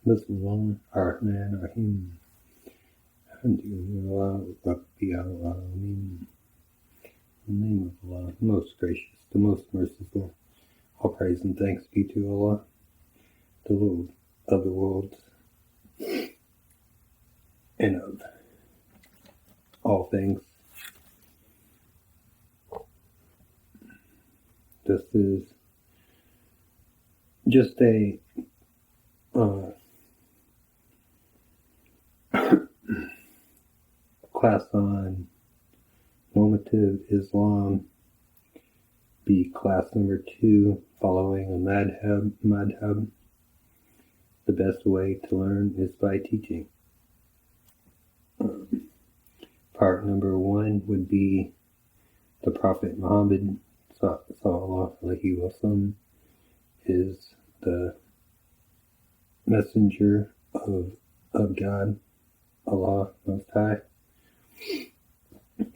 Bismillah ar-Rahman ar-Rahim. Alhamdulillah Rabbil Alameen. In the name of Allah, the most gracious, the most merciful. All praise and thanks be to Allah, the Lord of the worlds, and of all things. This is just a class on Normative Islam, be class number 2, following a madhab. The best way to learn is by teaching. Part number 1 would be the Prophet Muhammad sallallahu alaihi wasallam is the messenger of God, Allah Most High,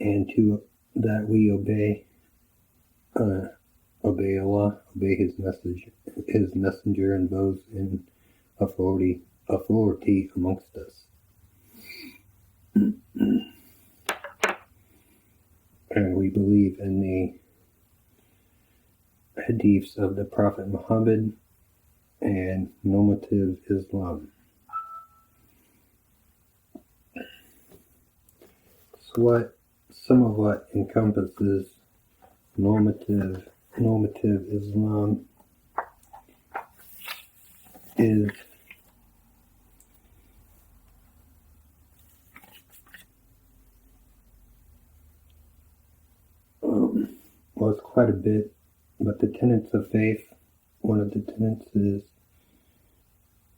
and to that we obey Allah, obey His messenger, and those in authority amongst us. And we believe in the hadiths of the Prophet Muhammad and Normative Islam. So some of what encompasses normative Islam is it's quite a bit, but the tenets of faith, one of the tenets is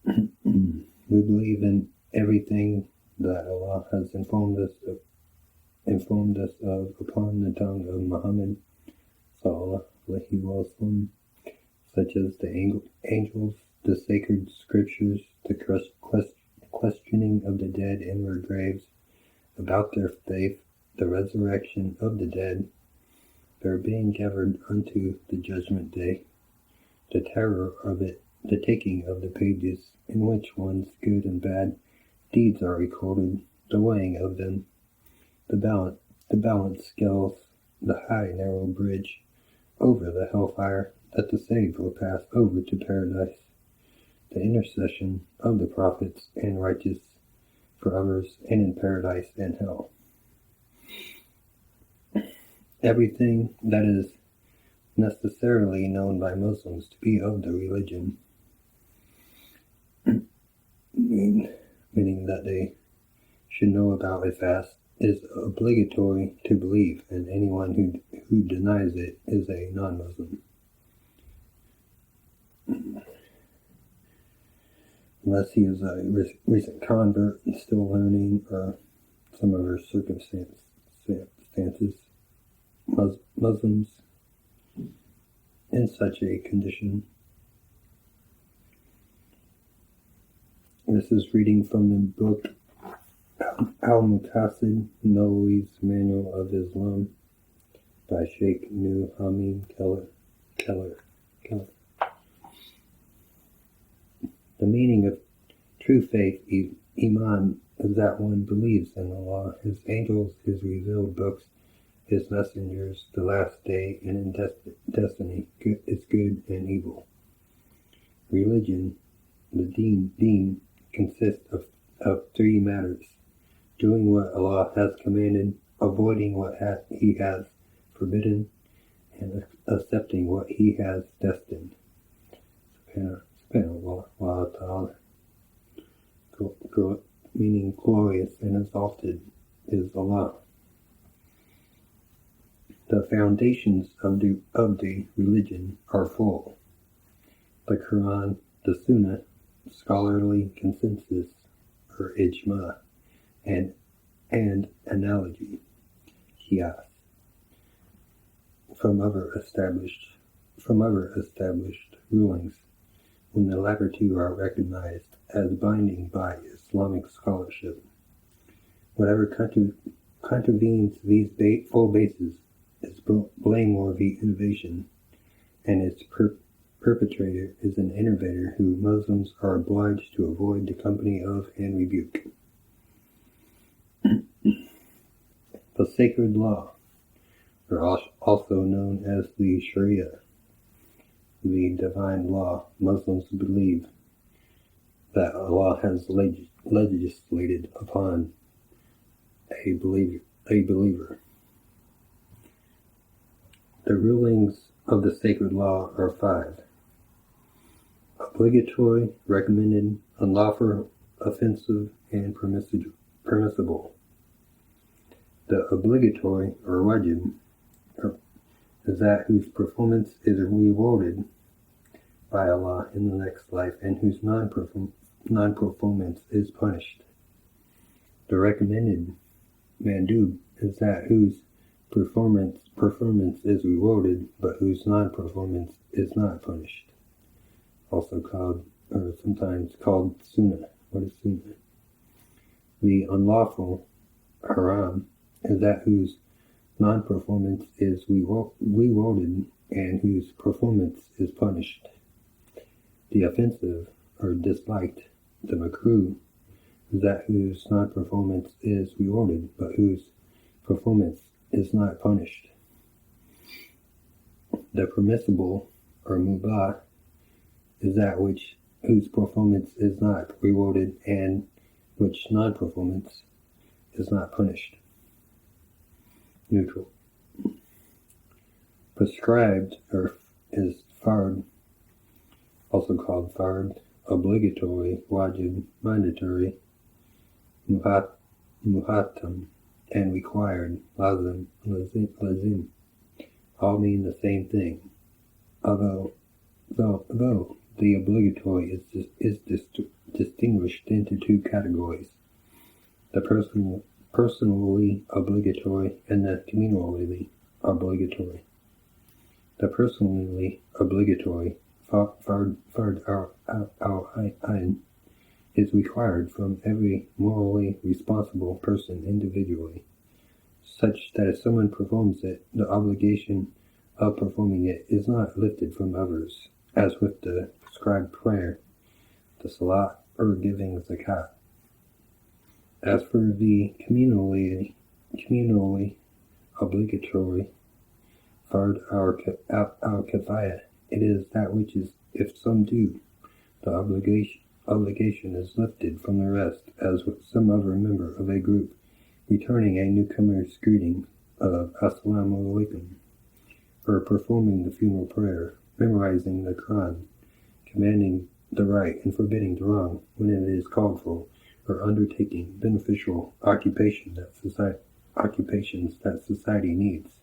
we believe in everything that Allah has informed us of upon the tongue of Muhammad sallallahu alaihi wasallam, such as the angels, the sacred scriptures, the questioning of the dead in their graves about their faith, the resurrection of the dead, their being gathered unto the judgment day, the terror of it, the taking of the pages in which one's good and bad deeds are recorded, the weighing of them, the balance scales, the high narrow bridge over the hellfire that the saved will pass over to paradise, the intercession of the prophets and righteous for others, and in paradise and hell. Everything that is necessarily known by Muslims to be of the religion, meaning that they should know about a fast, is obligatory to believe, and anyone who denies it is a non-Muslim. Unless he is a recent convert and still learning, or some other circumstances. Muslims in such a condition. This is reading from the book Al-Muqasid, Nawawi's Manual of Islam by Sheikh New Hamid Keller. The meaning of true faith, Iman, is that one believes in Allah, His angels, His revealed books, His messengers, the last day, and in destiny is good and evil. Religion, the deen consists of 3 matters: doing what Allah has commanded, avoiding what He has forbidden, and accepting what He has destined. Subhanallah wa ta'ala. Meaning glorious and exalted is Allah. The foundations of the religion are full: the Quran, the Sunnah, scholarly consensus or ijma, and analogy, qiyas, from other established rulings, when the latter two are recognized as binding by Islamic scholarship. Whatever contravenes these full bases is blameworthy innovation, and is perpetrator is an innovator who Muslims are obliged to avoid the company of and rebuke. The sacred law, or also known as the Sharia, the divine law. Muslims believe that Allah has legislated upon a believer. The rulings of the sacred law are 5. Obligatory, recommended, unlawful, offensive, and permissible. The obligatory, or wajib, is that whose performance is rewarded by Allah in the next life and whose non-performance is punished. The recommended, mandub, is that whose performance is rewarded but whose non-performance is not punished. Also called, or sometimes called, sunnah. What is sunnah? The unlawful, haram, is that whose non-performance is rewarded and whose performance is punished. The offensive, or disliked, the makruh, is that whose non-performance is rewarded but whose performance is not punished. The permissible, or mubah, is that whose performance is not rewarded and which non-performance is not punished. Neutral. Prescribed, or is fard, also called fard, obligatory, wajib, mandatory, muhattam, and required, lazim, all mean the same thing. Although the obligatory is distinguished into 2 categories: the personally obligatory and the communally obligatory. The personally obligatory, fard al-ain, is required from every morally responsible person individually, such that if someone performs it, the obligation of performing it is not lifted from others, as with the prescribed prayer, the salat, or giving zakat. As for the communally obligatory, fard al-kifaya, it is that which is, if some do, the obligation is lifted from the rest, as with some other member of a group returning a newcomer's greeting of Assalamu alaikum, or performing the funeral prayer, memorizing the Quran, commanding the right and forbidding the wrong when it is called for, or undertaking beneficial occupations that society needs.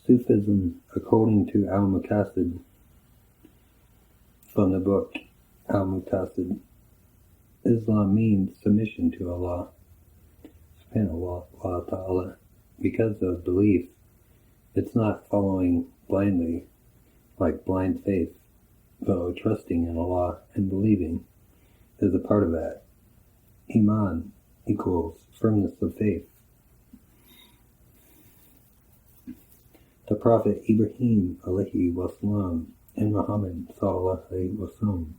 Sufism, according to al-Muqtasid, from the book al-Muqtasid, Islam means submission to Allah, subhanahu wa ta'ala, because of belief. It's not following blindly, like blind faith, though trusting in Allah and believing is a part of that. Iman equals firmness of faith. The Prophet Ibrahim alayhi wasalam and Muhammad sallallahu alayhi wasallam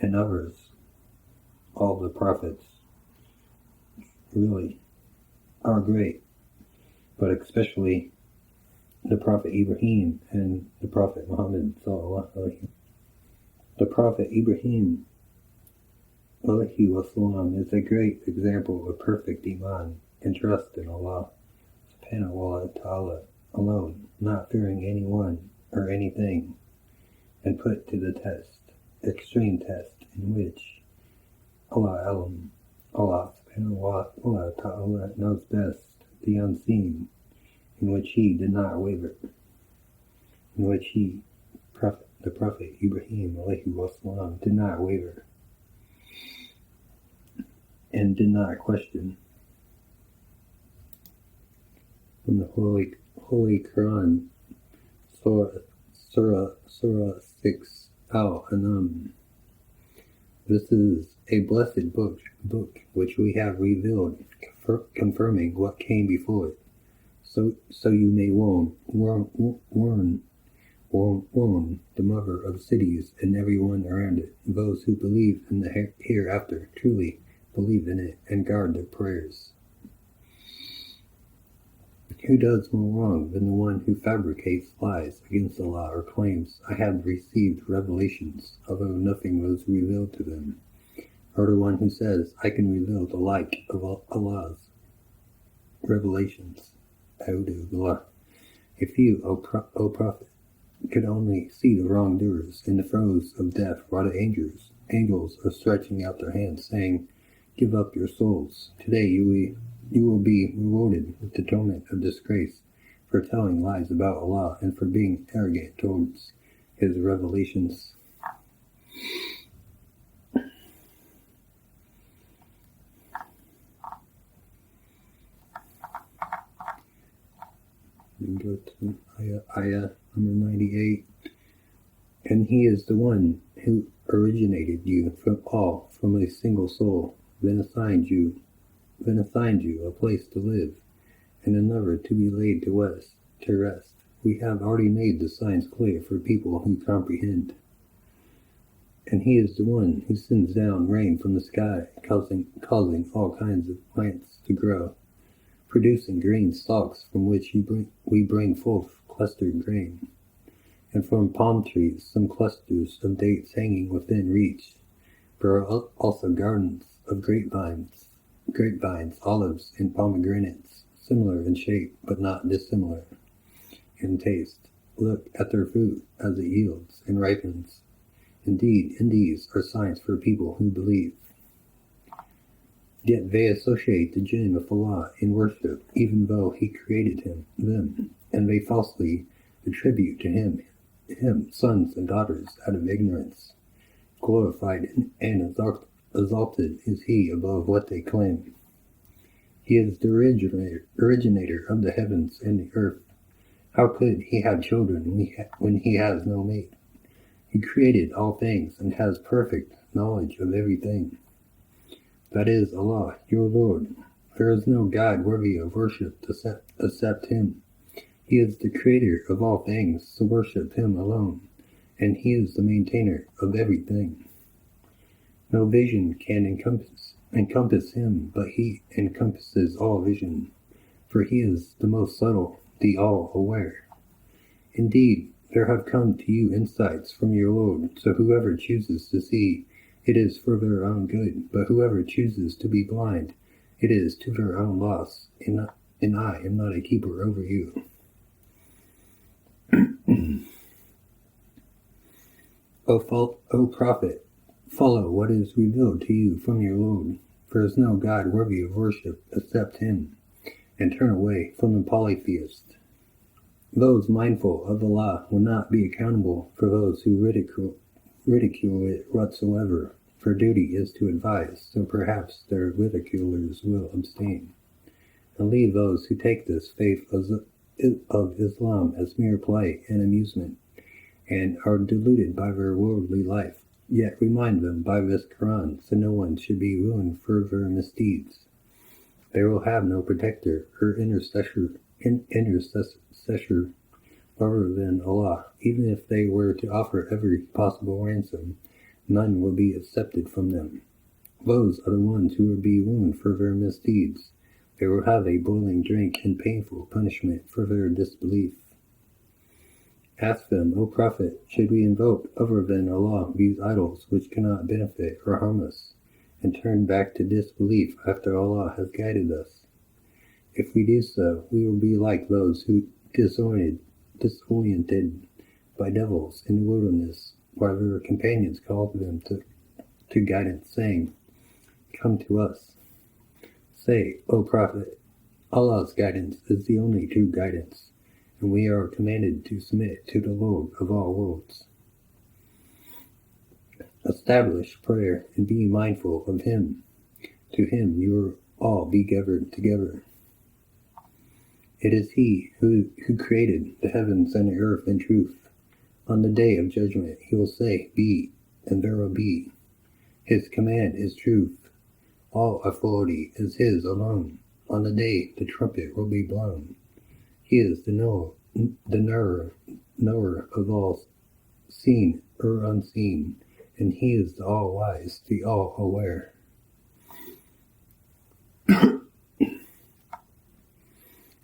and others, all the prophets, really are great, but especially the Prophet Ibrahim and the Prophet Muhammad sallallahu alayhi. The Prophet Ibrahim alayhi wasalam is a great example of perfect iman and trust in Allah subhanahu wa ta'ala alone, not fearing anyone or anything, and put to the extreme test, in which Allah subhanahu wa ta'ala knows best the unseen, in which he did not waver, in which the Prophet Ibrahim alayhi wasalam did not waver and did not question. From the Holy Quran, Surah 6, Al-An'am. This is a blessed book which we have revealed, confirming what came before it, so you may warn woman, the mother of cities and everyone around it. Those who believe in the hereafter truly believe in it and guard their prayers. Who does more wrong than the one who fabricates lies against Allah or claims, I have received revelations, although nothing was revealed to them, or the one who says, I can reveal the like of Allah's revelations. A'udhu. If you, O Prophet, could only see the wrongdoers in the throes of death, while the angels are stretching out their hands, saying, give up your souls. Today you will be rewarded with the torment of disgrace for telling lies about Allah and for being arrogant towards His revelations. We go to ayah number 98. And He is the one who originated you from a single soul, then assigned you a place to live, and another to be laid to rest. We have already made the signs clear for people who comprehend. And He is the one who sends down rain from the sky, causing all kinds of plants to grow, producing green stalks from which we bring forth clustered grain, and from palm trees some clusters of dates hanging within reach. There are also gardens of grapevines, olives, and pomegranates, similar in shape but not dissimilar in taste. Look at their fruit as it yields and ripens. Indeed, in these are signs for people who believe. Yet they associate the jinn with Allah in worship, even though He created them, and they falsely attribute to him sons and daughters out of ignorance. Glorified and exalted is He above what they claim. He is the originator of the heavens and the earth. How could He have children when He has no mate? He created all things and has perfect knowledge of everything. That is Allah, your Lord. There is no God worthy of worship except Him. He is the creator of all things, so worship Him alone, and He is the maintainer of everything. No vision can encompass Him, but He encompasses all vision, for He is the most subtle, the all-aware. Indeed, there have come to you insights from your Lord, so whoever chooses to see, it is for their own good, but whoever chooses to be blind, it is to their own loss, and I am not a keeper over you. O Prophet, follow what is revealed to you from your Lord. There is no God worthy of worship except Him, and turn away from the polytheist. Those mindful of Allah will not be accountable for those who ridicule it whatsoever, for duty is to advise, so perhaps their ridiculers will abstain, and leave those who take this faith of Islam as mere play and amusement, and are deluded by their worldly life, yet remind them by this Quran, so no one should be ruined for their misdeeds. They will have no protector or intercessor other than Allah. Even if they were to offer every possible ransom, none will be accepted from them. Those are the ones who will be ruined for their misdeeds. They will have a boiling drink and painful punishment for their disbelief. Ask them, O Prophet, should we invoke other than Allah these idols which cannot benefit or harm us, and turn back to disbelief after Allah has guided us? If we do so, we will be like those who disoriented by devils in the wilderness, while their companions called them to guidance, saying, Come to us. Say, O Prophet, Allah's guidance is the only true guidance, and we are commanded to submit to the Lord of all worlds. Establish prayer and be mindful of Him. To Him you will all be gathered together. It is He who created the heavens and the earth in truth. On the day of judgment He will say, Be, and there will be. His command is truth. All authority is His alone. On the day the trumpet will be blown. He is the knower knower of all, seen or unseen, and he is the all-wise, the all-aware.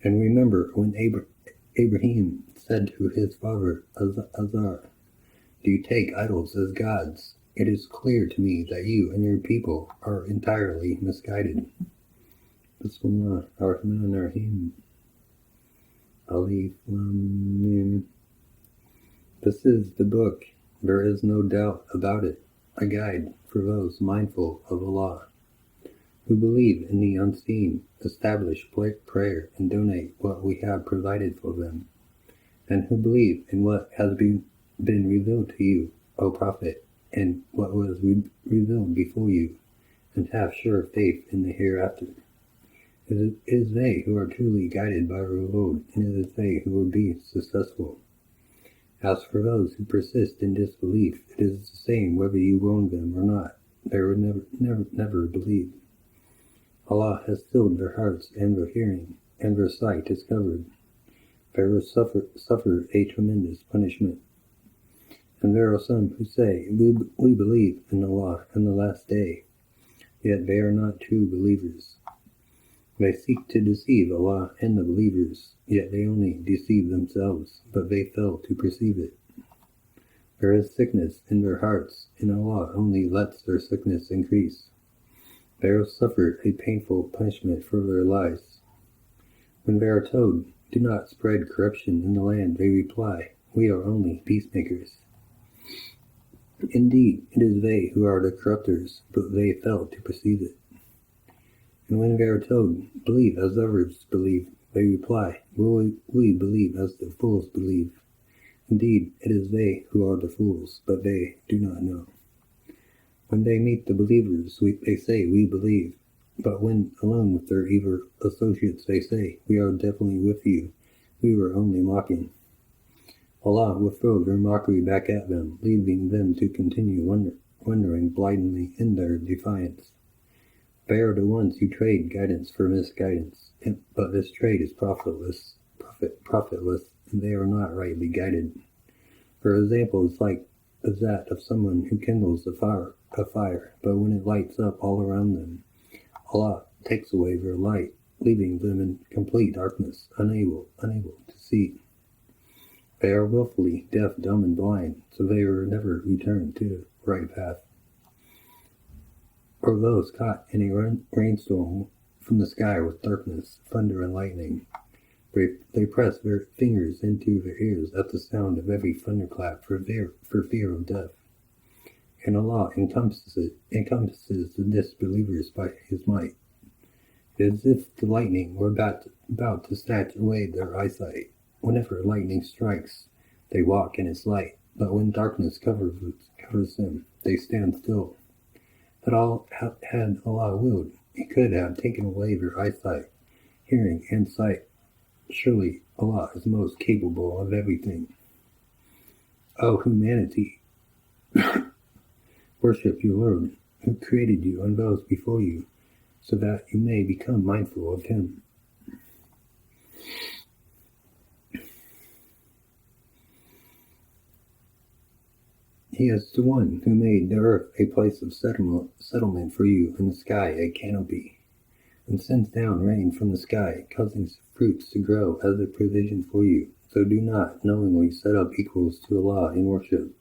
And remember when Abraham said to his father Azar, "Do you take idols as gods? It is clear to me that you and your people are entirely misguided." Bismillah ar-Rahman ar-Rahim. Alif Lam Mim. This is the book, there is no doubt about it, a guide for those mindful of Allah, who believe in the unseen, establish prayer, and donate what we have provided for them, and who believe in what has been revealed to you, O Prophet, and what was revealed before you, and have sure faith in the hereafter. It is they who are truly guided by our Lord, and it is they who will be successful. As for those who persist in disbelief, it is the same whether you warn them or not. They will never believe. Allah has stilled their hearts and their hearing, and their sight is covered. They will suffer a tremendous punishment. And there are some who say, we believe in Allah and the last day, yet they are not true believers. They seek to deceive Allah and the believers, yet they only deceive themselves, but they fail to perceive it. There is sickness in their hearts, and Allah only lets their sickness increase. They will suffer a painful punishment for their lies. When they are told, "Do not spread corruption in the land," they reply, "We are only peacemakers." Indeed, it is they who are the corruptors, but they fail to perceive it. And when they are told, "Believe as others believe," they reply, we believe as the fools believe." Indeed, it is they who are the fools, but they do not know. When they meet the believers, they say, "We believe." But when alone with their evil associates, they say, "We are definitely with you. We were only mocking." Allah will throw their mockery back at them, leaving them to continue wondering blindly in their defiance. They are the ones who trade guidance for misguidance, but this trade is profitless, and they are not rightly guided. For example is that of someone who kindles a fire, but when it lights up all around them, Allah takes away their light, leaving them in complete darkness, unable to see. They are willfully deaf, dumb, and blind, so they will never return to the right path. Or those caught in a rainstorm from the sky with darkness, thunder, and lightning. They press their fingers into their ears at the sound of every thunderclap for fear of death. And Allah encompasses the disbelievers by His might. It is as if the lightning were about to snatch away their eyesight. Whenever lightning strikes, they walk in its light, but when darkness covers them, they stand still. Had Allah willed, He could have taken away their eyesight, hearing, and sight. Surely Allah is most capable of everything. O humanity, worship your Lord, who created you and those before you, so that you may become mindful of Him. He is the one who made the earth a place of settlement for you, and the sky a canopy, and sends down rain from the sky, causing fruits to grow as a provision for you. So do not knowingly set up equals to Allah in worship.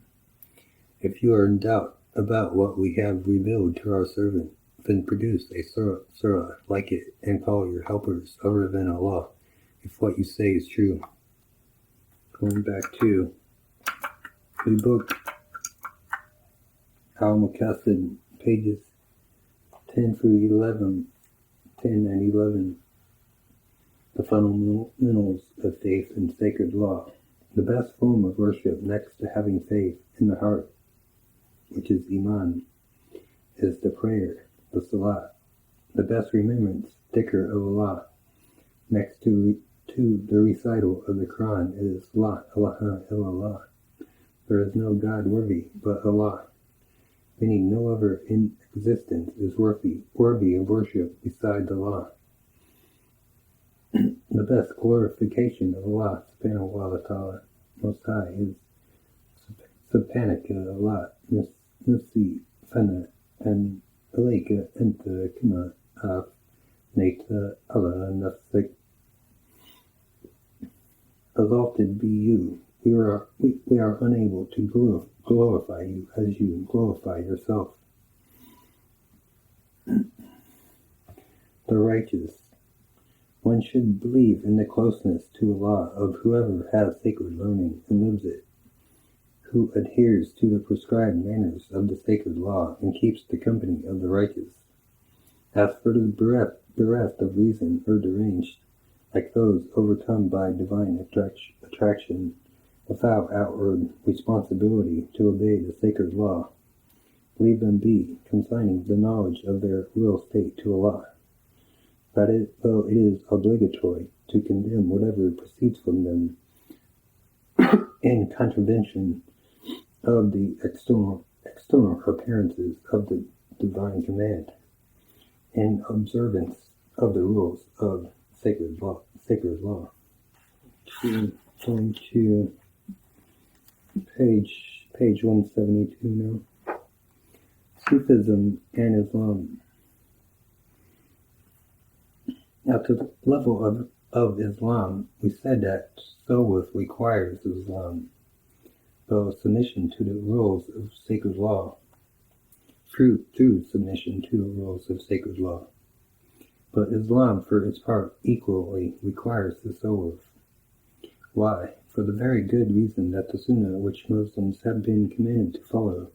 If you are in doubt about what we have revealed to our servant, then produce a surah like it, and call your helpers other than Allah, if what you say is true. Going back to the book Al-Muqasid, pages 10 through 11, 10 and 11, the fundamentals of faith and sacred law. The best form of worship, next to having faith in the heart, which is Iman, is the prayer, the Salat. The best remembrance, dhikr of Allah, next to the recital of the Quran, is La ilaha illallah. There is no God worthy but Allah, meaning no other in existence is worthy of worship besides Allah. The best glorification of Allah subhanahu wa ta'ala Most High is Subhanaka Allah Nasi Fana and Alayka Anta Kama Af Nata Allah Nafsik. Exalted be you. We are unable to glorify you as you glorify yourself. The righteous. One should believe in the closeness to Allah of whoever has sacred learning and lives it, who adheres to the prescribed manners of the sacred law and keeps the company of the righteous. As for the bereft of reason or deranged, like those overcome by divine attraction, without outward responsibility to obey the sacred law, leave them be, consigning the knowledge of their real state to Allah. That though it is obligatory to condemn whatever proceeds from them in contravention of the external appearances of the divine command, in observance of the rules of sacred law. Going to page 172 now. Sufism and Islam. At the level of Islam, we said that Sowith requires Islam, though submission to the rules of sacred law, through submission to the rules of sacred law. But Islam, for its part, equally requires the Sowith. Why? For the very good reason that the Sunnah which Muslims have been commanded to follow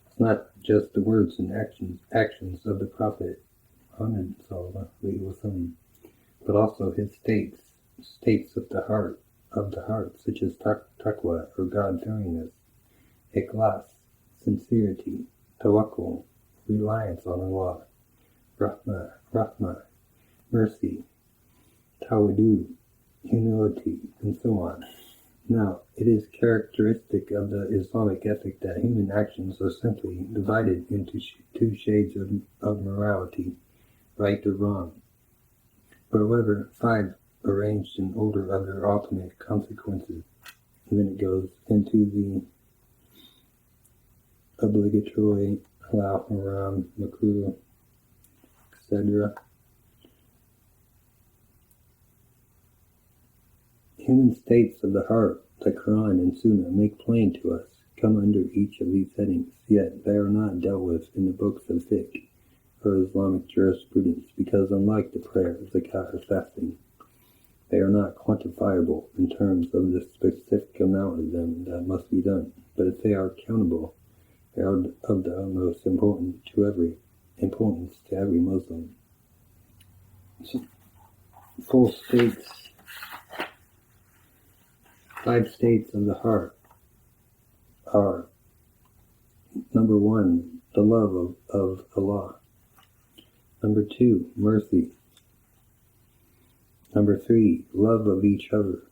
is not just the words and actions of the Prophet Muhammad sallallahu alaihi wasallam, but also his states of the heart, such as taqwa or God-fearingness, ikhlas, sincerity, tawakkul, reliance on Allah, rahmah, mercy, tawadu, humility, and so on. Now, it is characteristic of the Islamic ethic that human actions are simply divided into two shades of morality, right or wrong, but whether 5 arranged in order of their ultimate consequences. And then it goes into the obligatory, halal, haram, makruh, etc. Human states of the heart, the Quran and Sunnah make plain to us, come under each of these headings, yet they are not dealt with in the books of fiqh or Islamic jurisprudence, because unlike the prayer, zakat, or fasting, they are not quantifiable in terms of the specific amount of them that must be done. But if they are countable, they are of the utmost importance to every Muslim. Full states. 5 states of the heart are: number 1, the love of Allah; number 2, mercy; number 3, love of each other;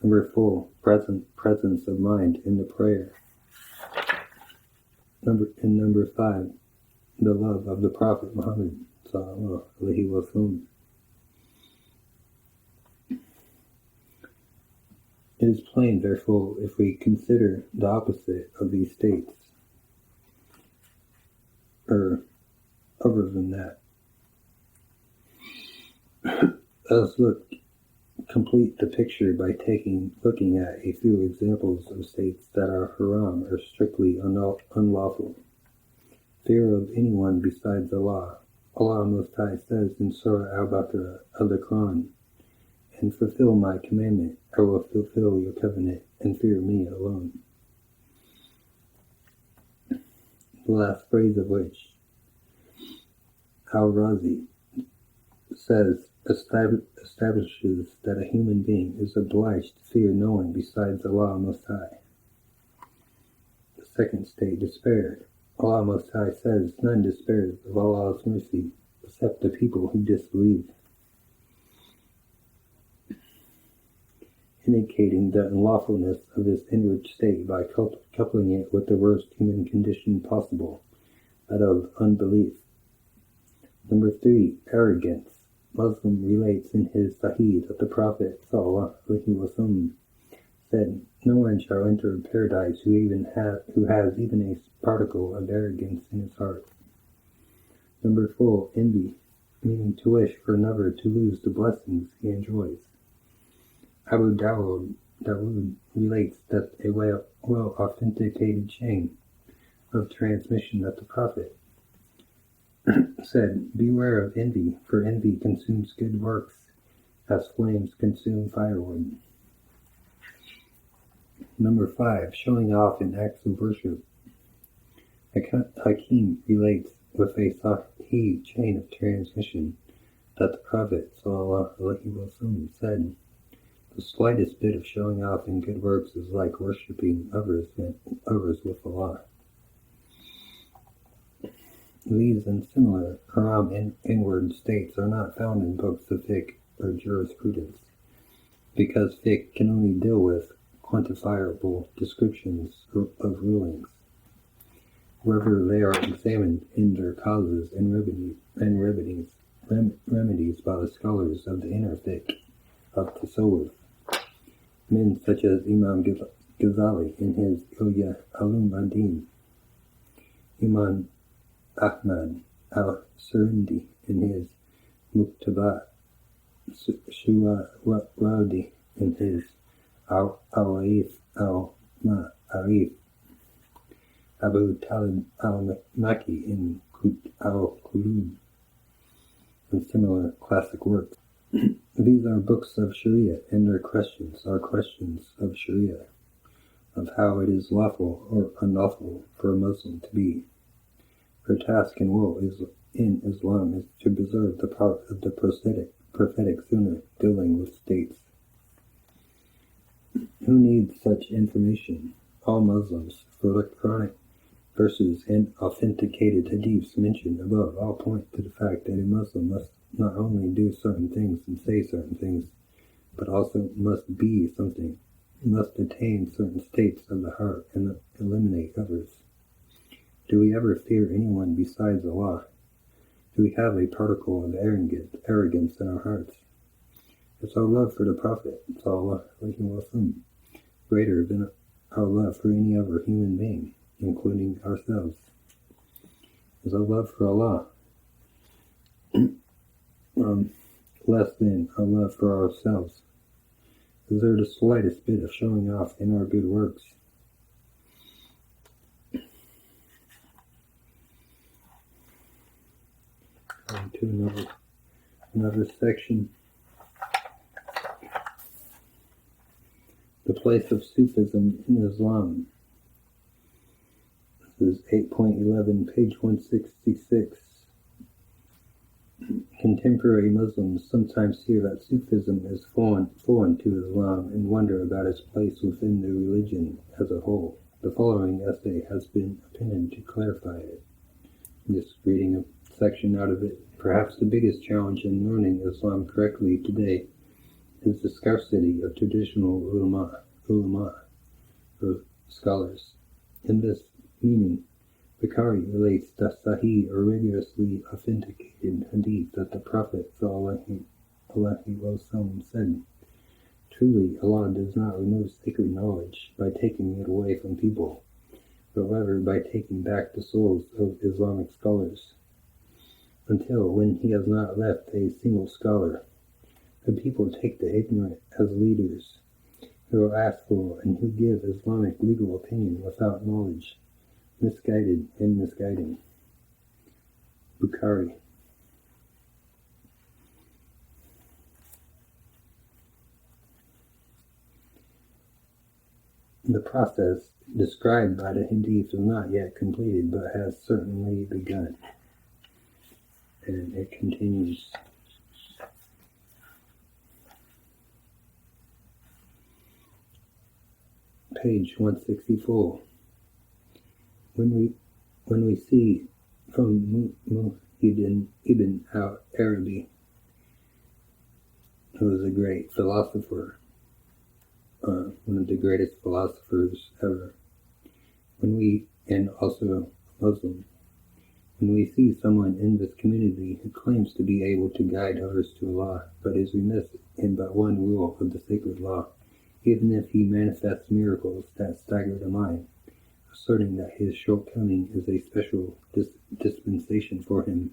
number 4, presence of mind in the prayer; number 5, the love of the Prophet Muhammad sallallahu alaihi wasallam. It is plain, therefore, if we consider the opposite of these states, or other than that. Let's complete the picture by looking at a few examples of states that are haram or strictly unlawful. Fear of anyone besides Allah. Allah Most High says in Surah Al-Baqarah of the Quran, "And fulfill my commandment, I will fulfill your covenant, and fear me alone." The last phrase of which Al-Razi says establishes that a human being is obliged to fear no one besides Allah Most High. The second state, despair. Allah Most High says, "None despairs of Allah's mercy except the people who disbelieve," indicating the unlawfulness of this inward state by coupling it with the worst human condition possible, that of unbelief. Number 3, arrogance. Muslim relates in his Sahih that the Prophet ﷺ said, No one shall enter paradise who has even a particle of arrogance in his heart. Number 4, envy, meaning to wish for another to lose the blessings he enjoys. Abu Dawood relates that a well-authenticated chain of transmission that the Prophet said, "Beware of envy, for envy consumes good works as flames consume firewood." Number 5, showing off in acts of worship. Hakim relates with a Sahih chain of transmission that the Prophet ﷺ said, "The slightest bit of showing off in good works is like worshipping others with Allah." These and similar haram inward states are not found in books of fiqh or jurisprudence, because fiqh can only deal with quantifiable descriptions of rulings, whether they are examined in their causes and remedies by the scholars of the inner fiqh of Tasawwuf, men such as Imam Ghazali in his Ilya Ulum ad-Din, Imam Ahmad al-Surindi in his Muktabat, Shuwardi in his Al-Arif al-Ma'arif, Abu Talib al-Maki in al-Qulub, and similar classic works. These are books of Sharia, and their questions are questions of Sharia, of how it is lawful or unlawful for a Muslim to be. Her task and will in Islam is to preserve the part of the prophetic sunnah dealing with states. Who needs such information? All Muslims, for electronic verses and authenticated hadiths mention above all point to the fact that a Muslim must not only do certain things and say certain things, but also must be something, must attain certain states of the heart and eliminate others. Do we ever fear anyone besides Allah? Do we have a particle of arrogance in our hearts? Is our love for the Prophet ﷺ greater than our love for any other human being, including ourselves? Is our love for Allah less than our love for ourselves? Is there the slightest bit of showing off in our good works? On to another section. The place of Sufism in Islam. This is 8.11, page 166. Contemporary Muslims sometimes hear that Sufism is foreign to Islam and wonder about its place within the religion as a whole. The following essay has been appended to clarify it. I'm just reading a section out of it. Perhaps the biggest challenge in learning Islam correctly today is the scarcity of traditional ulama, or scholars. In this meaning, Bukhari relates the Sahih or rigorously authenticated hadith that the Prophet ﷺ said, "Truly, Allah does not remove sacred knowledge by taking it away from people, but rather by taking back the souls of Islamic scholars, until when He has not left a single scholar, the people take the ignorant as leaders, who are askful and who give Islamic legal opinion without knowledge, misguided and misguiding." Bukhari. The process described by the hadith is not yet completed, but has certainly begun. And it continues. Page 164. When we see from Muhyiddin ibn al-Arabi, who was a great philosopher, one of the greatest philosophers ever, and also a Muslim, when we see someone in this community who claims to be able to guide others to Allah, but is remiss in but one rule of the sacred law, even if he manifests miracles that stagger the mind, asserting that his shortcoming is a special dispensation for him.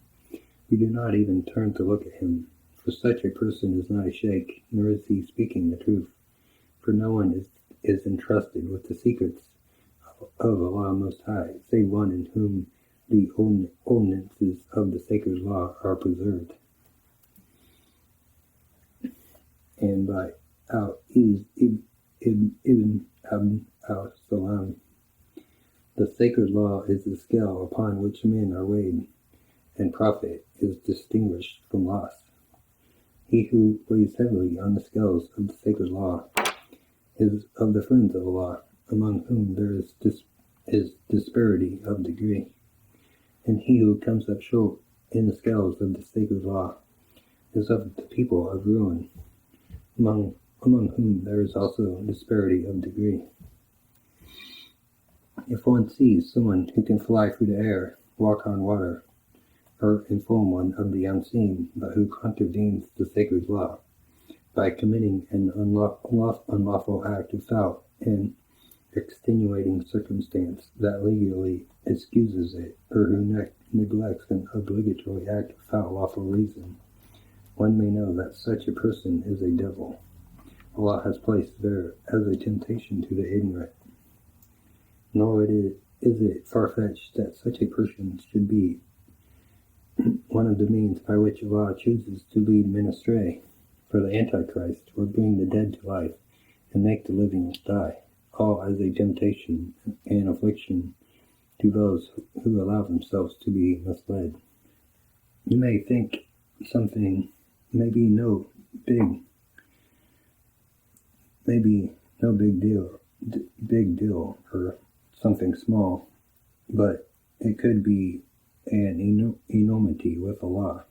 We do not even turn to look at him, for such a person is not a sheikh, nor is he speaking the truth, for no one is entrusted with the secrets of Allah Most High, save one in whom the ordinances of the sacred law are preserved. And by Ibn al-Salam, the sacred law is the scale upon which men are weighed, and profit is distinguished from loss. He who weighs heavily on the scales of the sacred law is of the friends of Allah, among whom there is disparity of degree. And he who comes up short in the scales of the sacred law is of the people of ruin, among whom there is also disparity of degree. If one sees someone who can fly through the air, walk on water, or inform one of the unseen, but who contravenes the sacred law by committing an unlawful act without an extenuating circumstance that legally excuses it, or who neglects an obligatory act without lawful reason, one may know that such a person is a devil. Allah has placed there as a temptation to the ignorant. Nor is it far-fetched that such a person should be one of the means by which Allah chooses to lead men astray, for the Antichrist will bring the dead to life and make the living die, all as a temptation and affliction to those who allow themselves to be misled. You may think something may be no big deal or something small, but it could be an enormity with Allah,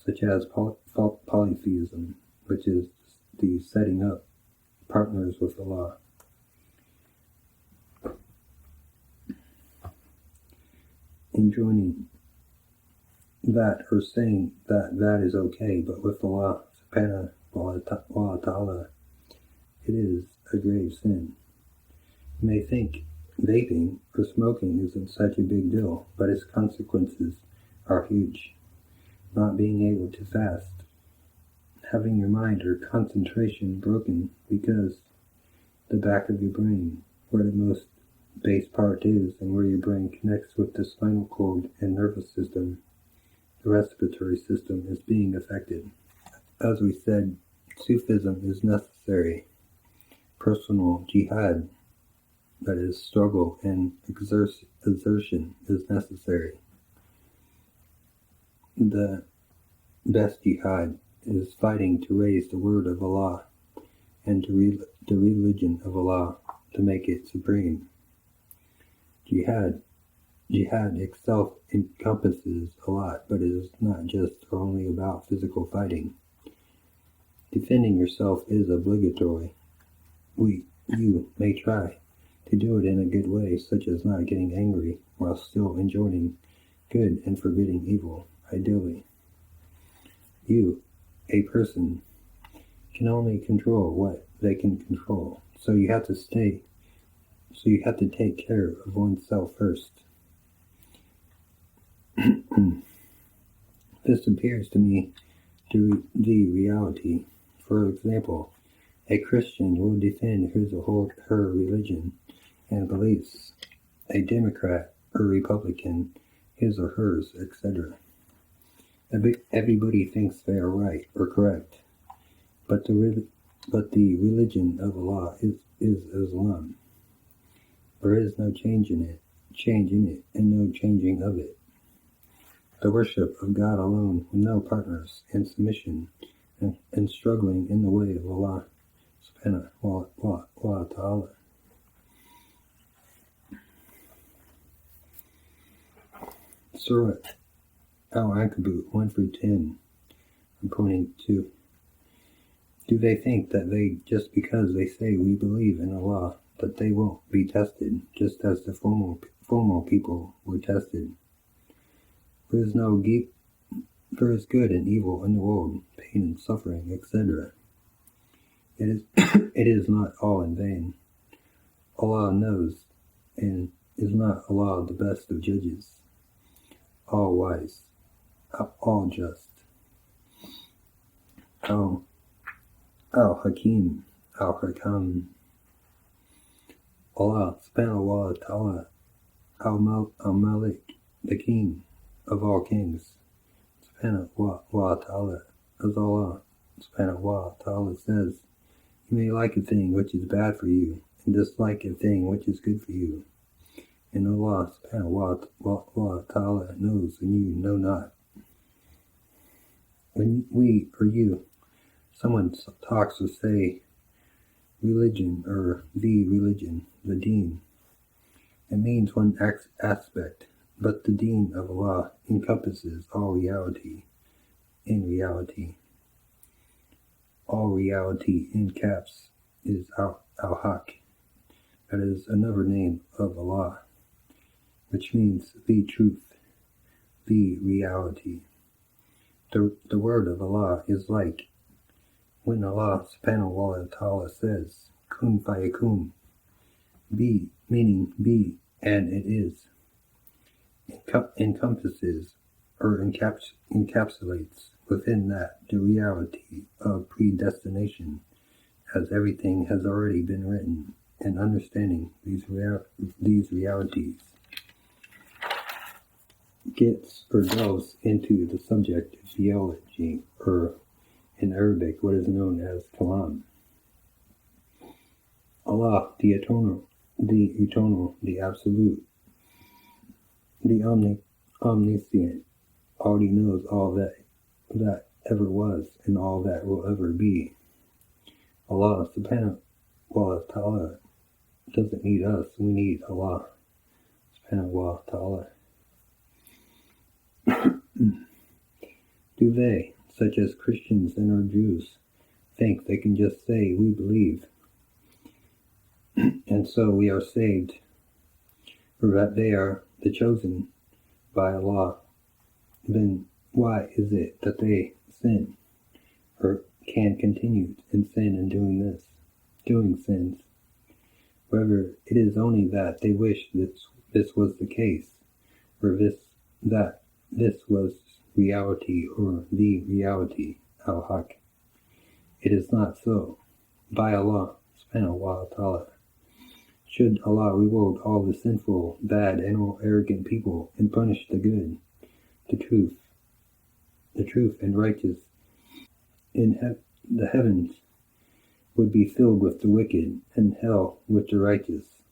such as polytheism, which is the setting up partners with Allah. Enjoining that or saying that is okay, but with Allah subhanahu wa ta'ala, it is a grave sin. You may think vaping or smoking isn't such a big deal, but its consequences are huge. Not being able to fast, having your mind or concentration broken because the back of your brain, where the most base part is and where your brain connects with the spinal cord and nervous system, the respiratory system, is being affected. As we said, Sufism is necessary. Personal jihad, that is, struggle and exertion, is necessary. The best jihad is fighting to raise the word of Allah and the religion of Allah to make it supreme. Jihad itself encompasses a lot, but it is not just or only about physical fighting. Defending yourself is obligatory. You may try to do it in a good way, such as not getting angry while still enjoining good and forbidding evil, ideally. You, a person, can only control what they can control, so you have to take care of oneself first. This appears to me to be reality. For example, a Christian will defend his or her religion and beliefs, a Democrat or Republican his or hers, etc. Everybody thinks they are right or correct, but the religion of Allah is Islam. There is no change in it, and no changing of it. The worship of God alone, with no partners, and submission and struggling in the way of Allah subhanahu wa ta'ala. Surah Al-Ankabut 1-10. I'm pointing to. Do they think that just because they say we believe in Allah, that they won't be tested, just as the formal people were tested? There is good and evil in the world, pain and suffering, etc. It is, it is not all in vain. Allah knows, and is not Allah the best of judges, all wise, all just, al-Hakim, al-Hakam, Allah subhanahu wa ta'ala, al-Malik, the king of all kings, subhanahu wa ta'ala, as Allah subhanahu wa ta'ala says, you may like a thing which is bad for you, and dislike a thing which is good for you. And Allah subhanahu wa ta'ala knows and you know not. When we or you, someone talks or say religion or the religion, the deen, it means one aspect, but the deen of Allah encompasses all reality. In reality, all reality in caps is al-Haq. That is another name of Allah, which means the truth, the reality. The word of Allah is like when Allah subhanahu wa ta'ala says, kun fayakun, be, meaning be, and it is, encompasses or encapsulates within that the reality of predestination, as everything has already been written, and understanding these realities gets or delves into the subject of theology, or in Arabic what is known as kalam. Allah, the eternal, the absolute, the omniscient, already knows all that ever was and all that will ever be. Allah subhanahu wa ta'ala doesn't need us, we need Allah subhanahu wa ta'ala. Do they, such as Christians and our Jews, think they can just say we believe and so we are saved, or that they are the chosen by Allah? Then why is it that they sin, or can continue in sin and doing sins? Whether it is only that they wish this was the case, or that this was reality, or the reality, al-Haq. It is not so. By Allah subhanahu wa ta'ala. Should Allah reward all the sinful, bad, and arrogant people, and punish the good, the truth and righteous, in the heavens would be filled with the wicked, and hell with the righteous.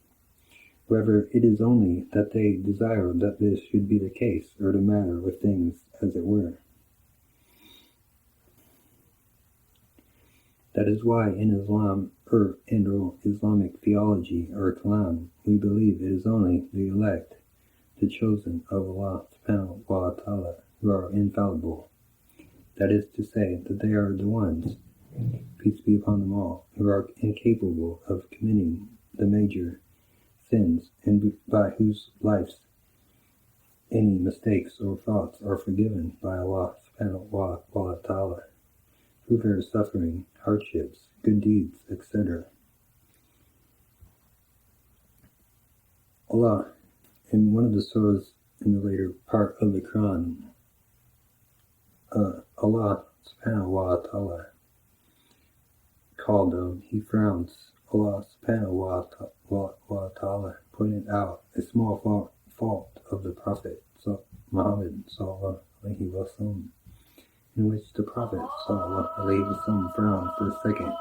Whether it is only that they desire that this should be the case, or the matter with things as it were. That is why in Islam, or in Islamic theology, or Kalam, we believe it is only the elect, the chosen of Allah subhanahu wa ta'ala, who are infallible. That is to say, that they are the ones, peace be upon them all, who are incapable of committing the major sins, and by whose lives any mistakes or faults are forgiven by Allah subhanahu wa ta'ala, through their suffering, hardships, good deeds, etc. Allah, in one of the surahs in the later part of the Quran, Allah subhanahu wa ta'ala called he frowns. Allah subhanahu wa ta'ala pointed out a small fault of the Prophet Muhammad sallallahu alaihi wasallam, in which the Prophet sallallahu alaihi wasallam frowned for a second.